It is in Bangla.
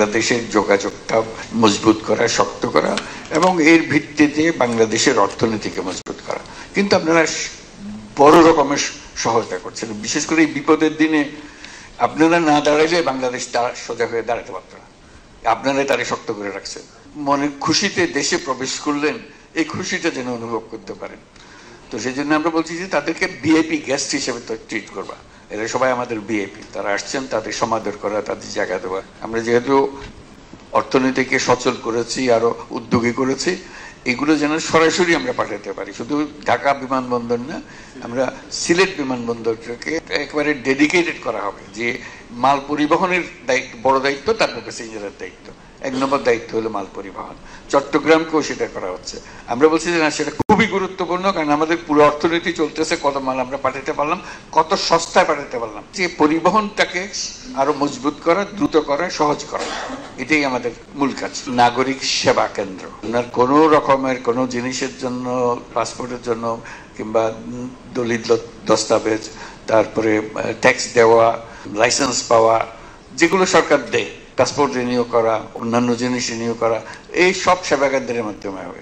বাংলাদেশের যোগাযোগটা মজবুত করা, শক্ত করা এবং এর ভিত্তিতে বাংলাদেশের অর্থনীতিকে মজবুত করা। কিন্তু আপনারা বড় রকমের সহায়তা করছেন, বিশেষ করে এই বিপদের দিনে আপনারা না দাঁড়াইলে বাংলাদেশ সোজা হয়ে দাঁড়াতে পারত না। আপনারাই তারে শক্ত করে রাখছেন। মনের খুশিতে দেশে প্রবেশ করলেন, এই খুশিটা যেন অনুভব করতে পারেন। তো সেই জন্য আমরা বলছি যে তাদেরকে ভিআইপি গেস্ট হিসেবে তো ট্রিট করবা। এরা সবাই আমাদের ভিআইপি, তারা আসছেন, তাদের সমাদর করা, তাদের জায়গা দেওয়া। আমরা যেহেতু অর্থনীতিকে সচল করেছি, আরো উদ্যোগী করেছি, এগুলো যেন সরাসরি আমরা পাঠাতে পারি। শুধু ঢাকা বিমানবন্দর না, আমরা সিলেট বিমানবন্দরকে একেবারে ডেডিকেটেড করা হবে যে মাল পরিবহনের দায়িত্ব, বড় দায়িত্ব, তারপর প্যাসেঞ্জারের দায়িত্ব। 1 নম্বর দায়িত্ব হলো মাল পরিবহন। চট্টগ্রামকেও সেটা করা হচ্ছে। আমরা বলছি যে না, সেটা খুবই গুরুত্বপূর্ণ, কারণ আমাদের পুরো অর্থনীতি চলতেছে, কত মাল আমরা পাঠাতে পারলাম, কত সস্তায় পাঠাতে পারলাম। যে পরিবহনটাকে আরো মজবুত করা, দ্রুত করা, সহজ করা, এটাই আমাদের মূল কাজ। নাগরিক সেবা কেন্দ্র, আপনার কোনো রকমের কোনো জিনিসের জন্য, পাসপোর্টের জন্য কিংবা দলিল দস্তাবেজ, তারপরে ট্যাক্স দেওয়া, লাইসেন্স পাওয়া, যেগুলো সরকার দেয়, পাসপোর্ট রিনিউ করা, অন্যান্য জিনিস রিনিউ করা, এই সব সেবা কেন্দ্রের মাধ্যমে হবে।